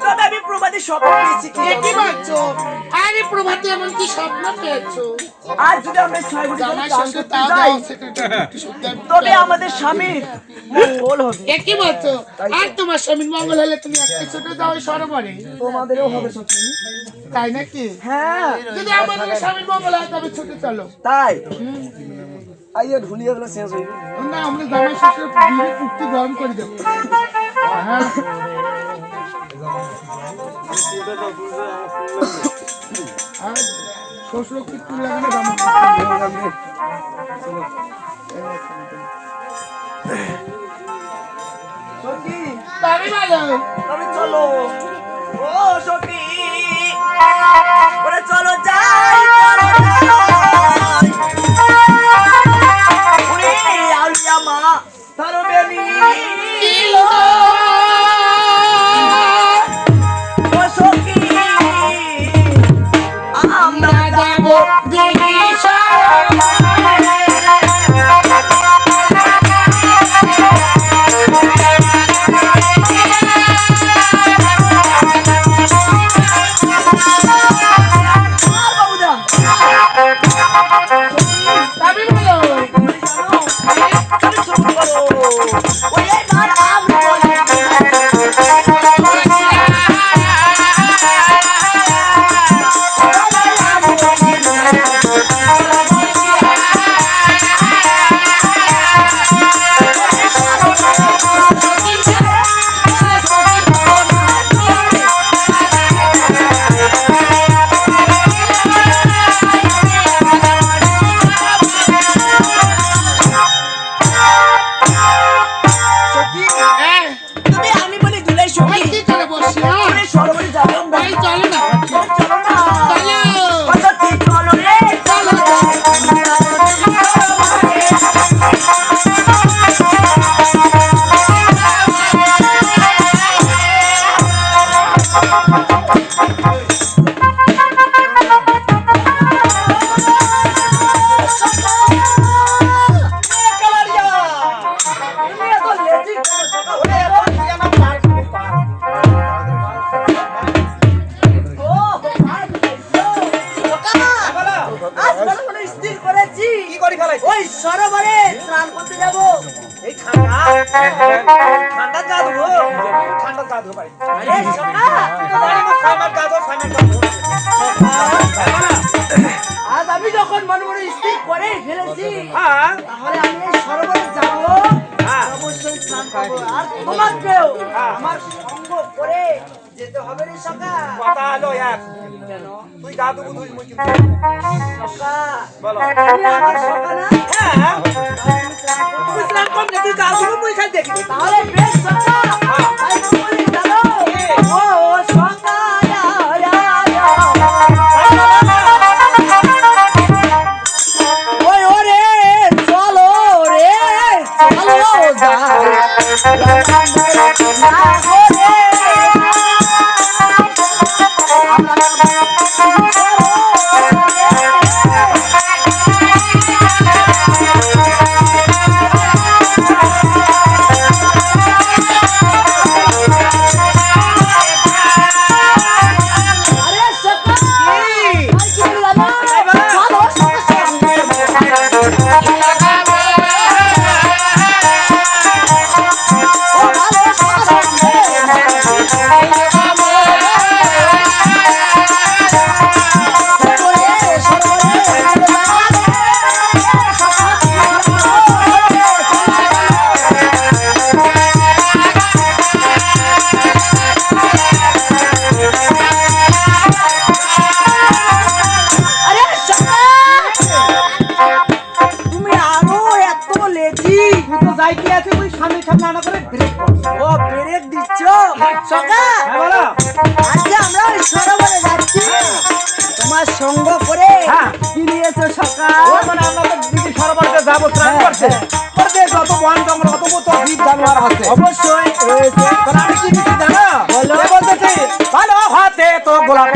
তবে আমি প্রভাতে স্বপ্ন পেয়েছি। কি বলছো? আরে প্রভাতে এমন কি স্বপ্ন পেয়েছো? আর যদি আমরা ছয় বছর জামাই চাষ সঙ্গে করতে তাও যাই, দাও সেটা তবে আমাদের স্বামীর মঙ্গল হবে। কি বলছো? আর তোমার স্বামীর মঙ্গল হলে তুমি একটা ছোট দাও সরোবরে, তোমাদেরও হবে সত্যি। তাই নাকি? হ্যাঁ যদি আমাদের স্বামীর মঙ্গল হয় তবে ছুটে চলো। তাই আইয়া ঢুলিয়ে গেল শেষ হয়ে গেল। না আমরা জামাই শ্বশুর বিয়ে কুর্তি গরম করে দেবো। হ্যাঁ আর শ্বশুর কি তুল লাগবে জামাই সখী, তাই ভালো। তবে চলো। ও সখী, ওরে চলো যাই, চলো যাই। ওরে আলিয়া মা তার বেনি। ও সখী, আমরা যাবো দিশা। আজ আমি যখন মনে মনে স্থির করে ফেলেছি, তাহলে আমি এই সরোবরে যাবো, অবশ্যই স্নান করবো। আর তোমাকেও আমার সঙ্গ করে যেতে হবে রে সখা। কথা হলো এক, তুই দাদু বুধুই মুই সখা, তুমি আমার সখা না? হ্যাঁ তুমি স্নান করবে, তুই দাদু মুই খাই দেখি। তাহলে বেশ সখা, তাই তুমি জানো, ও সখা সঙ্গ করে কি নিয়েছো সকাল? মানে আমরা তো দিদি সরোবরে যাবো স্নান করতে, যত বন জঙ্গল অত মতো জীব জানোয়ার আছে অবশ্যই রয়েছে। তাহলে আমি কি দিচ্ছি জানো? বলো। বলতেছি ভালো হাতে তো গোলাপ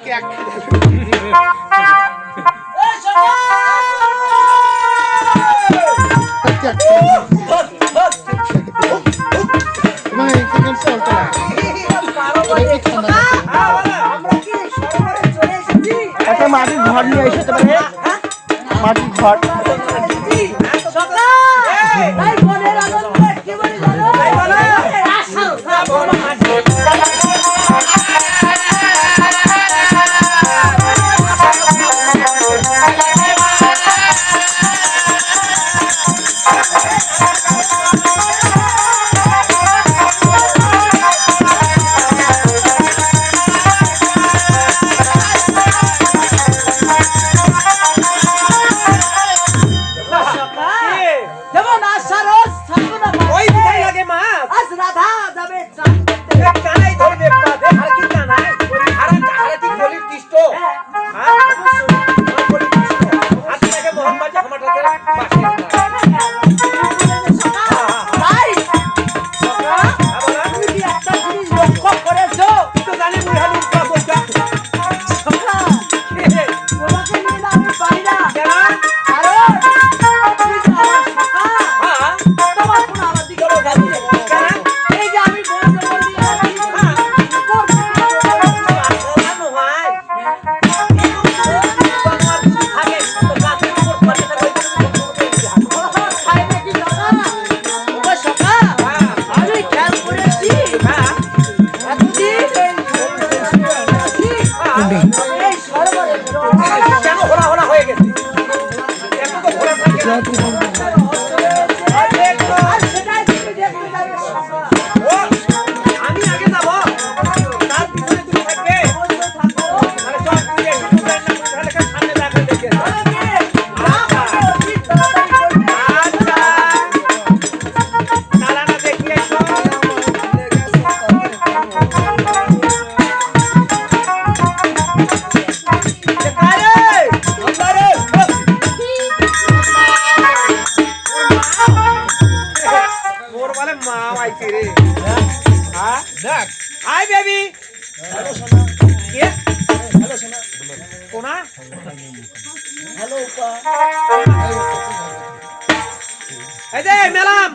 কেক এই সকা মানে এখানে চলতে পারো বলে সকা আমরা কি সরোবরে চলে এসেছি একটা মাটির ঘর নিয়ে এসেতে পারে মাটির ঘর সকা এই বনের আনন্দ কি বলি জানো এই বলে আসো না বড় মাঝে যেমন আশা রোজ থাকবে না ওই দিকেই লাগে মা আজ রাধা যাবে চান করতে কানাই ধরবে পাতে আর কি কানাই আর কি গলির কৃষ্ট হ্যাঁ গলির কৃষ্ট আর থেকে মোহাম্মদ আমাটাতে বাসি ভাই তুমি কি একটা জিনিস লক্ষ্য করেছো তো জানি মুই হালি কা বলতা তোমাকে নিয়ে না আমি পারি না কেন কারণ তুমি যে আমার সখা, হ্যাঁ তোমার কোনো আমার দিকে তাকাবে না। কেন এই যে আমি বলতে বলি আছি, কেন হয় তোমার কি থাকে তো গাছের উপর পড়ে থাকে খাই নাকি সখা? ও সখা, আমি খেয়াল করেছি, হ্যাঁ এতদিন এই সরোবরে জল কেন হোলা হোলা হয়ে গেছে এত তো ঘোরা থাকে না আর সেটাই তুমি দেখতে যাবে সখা। ও আমি আগে যাব তার পিছনে তুমি থাকবে অবশ্যই থাকো। আরে চল তুই একটু যাই না তাহলে সামনে দেখা দেখে আমাকে আমাকে অতি তাড়াতাড়ি করবে। আচ্ছা নালানা দেখিয়ে এসো মোর বলে মা আইছে রে হ্যাঁ দেখ আই বেবি হ্যালো সোনা কে হ্যালো সোনা কোনা হ্যালো উপা। এই যে ম্যাডাম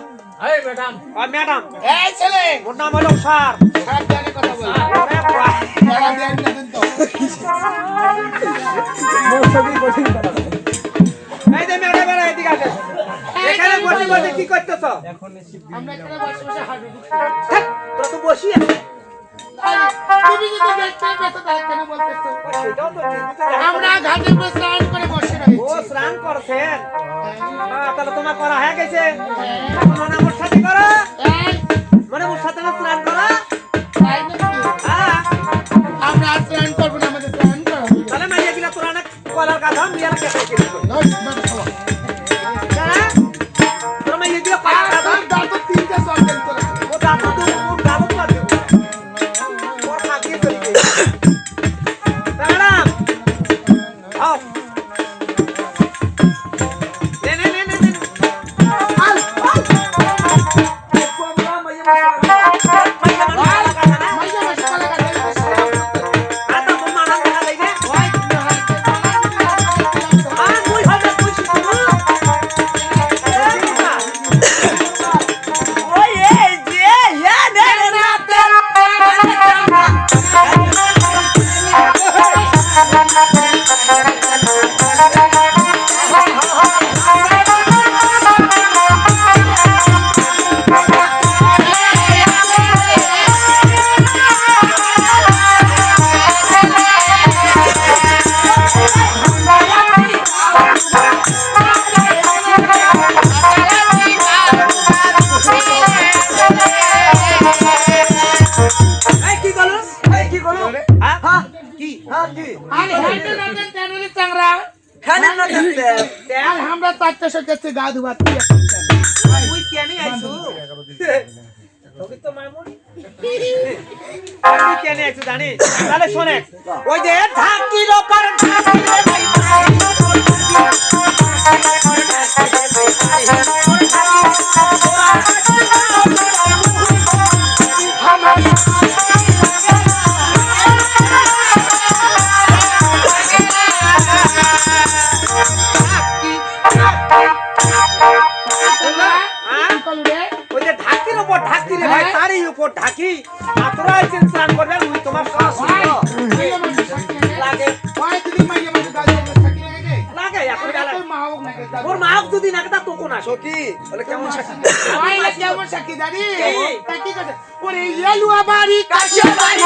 এই ম্যাডাম আর ম্যাডাম এই ছেলে ওর নাম হলো স্যার খারাপ জানে কথা বল আরে বাহ যারা দেন না দেন তো এই যে ম্যাডাম এরা এদিকে আসে এখানে বসে বসে কি করতেছ আমরা এখানে বসে বসে হাঁটু তোরা তো বসি আছে তুমি যদি দেখতে পেতো তাহলে কেন বলতেছো সেটাও তো ঠিক আছে। আমরা ঘাটে বসে স্নান করে বসে রয়েছি ও স্নান করছেন তাহলে তোমার করা হয়ে গেছে এখন মনে মোর সাথে করো এই মনে মোর সাথে না স্নান করো তাই নাকি? হ্যাঁ আমরা আর স্নান করবো না আমাদের স্নান করা হবে। তাহলে মাইয়া গিলা তোরা না কলার কাঁধা মিয়ার কেটে কেটে নয়, মানে চলো। হ্যাঁ তোরা মাইয়া গিলা কলার কাঁধা আর দাঁত তো তিনটে সব দেন তোরা। ও দাঁত তো ও গালত পাবে ওর কাঁধিয়ে চলে গেছে ম্যাডাম আও নে নে নে নে নে আল, আল। মাইয়া মানুষ কলার কাঁধা না মাইয়া মাসে কলা গাছ থেকে বসে আর তো তোমার নাম দেখা যাইবে ওই তুমি হাঁটতে চলো। আর মুই হবে তুই শুনো ওই এই যে, ইয়া নে নে নে। এই কি গলো এই কি গলো হ্যাঁ হ্যাঁ, কি হ্যাঁ, কি? আরে হাঁটতে না দেন তেনুলি চাংরা। ফ্যানের না দেখতে। আর আমরা চারটে সকালে গা ধোয়া কি তুই কেনি আইছু তোকে তো মামুন তুই কেনি আইছু জানি তাহলে শুনে ওই যে ঢাকির ওপর ঢাকিরে ভাই কল রে ওই যে ঢাকির উপর ঢাকি রে ভাই, তারই উপর ঢাকি। আপনারা আছেন স্নান করবেন, ওই তোমার শাশুড়ি ভাই তো। মাইয়া মাঝে সাক্ষী লাগে লাগে ভাই তুমি মাইয়া মাঝে গাল দিয়ে সাক্ষী লাগে লাগে এখন বেলা। তোর মা হোক নাকি ওর মা যদি না তা তোকে না সখী বলে কেমন সাক্ষী ভাই না কেমন সাক্ষী দাদি কি? তা কি কথা ওরে ইয়েলুয়া বাড়ি কাছে বাড়ি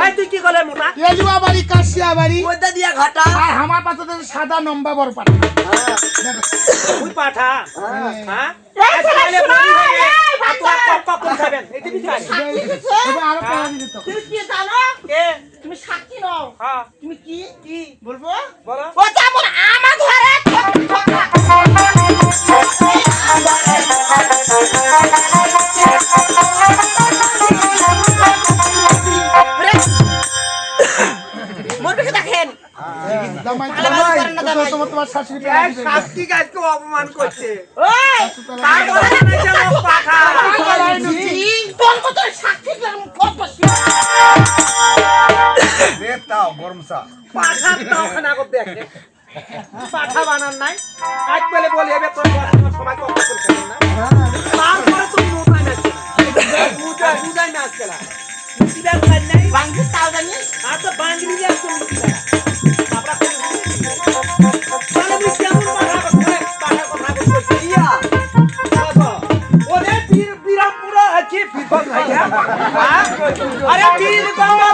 এই তুই কি করলে মোটা? ইয়েলুয়া বাড়ি কাশিয়া বাড়ি ওইটা দিয়া ঘাটা আর আমার পাশে তো সাদা নম্বা বড় পাটা দেখো ওই পাঠা। হ্যাঁ। হ্যাঁ? এই তাহলে বলি হয়ে গে। আর তোরা কখন খাবেন? এই দিবি খাই। এবার আরো পড়া দিত তুমি কি জানো? কে? তুমি সাক্ষী নও। হ্যাঁ, তুমি কি কি? বলবো? বলো। ও যেমন আমার ঘরে মোর দিকে দেখেন। জামাই ভালোবাসা করেন না জামাই। তোমার শাশুড়ি এই শাস্তি গাছকে অপমান করছে। ওই তারপরে না যেন পাঠা। তোর মতো সাক্ষী আমি খুব বসি। পাঠার তো ওখানে আগত দেখে। পাঠা বানান নাই। আজ পেলে বলি এবার তোর বর্তমান সময় কত করে খাবেন না? তারপরে তুমি মোটাই নাচছে না। বুঝাই নাচছে না। মুসিদার খাই নাই। বাংলা তাও জানি। আর তো বাঙালি আসছে মুসিদারা। আমরা কোন তাহলে তুই কেমন পাঠা করছিস? পাঠা কথা বলছিস। ইয়া ওরে বীরপুরা আছে বিপদ ভাইয়া। আরে বীর গঙ্গা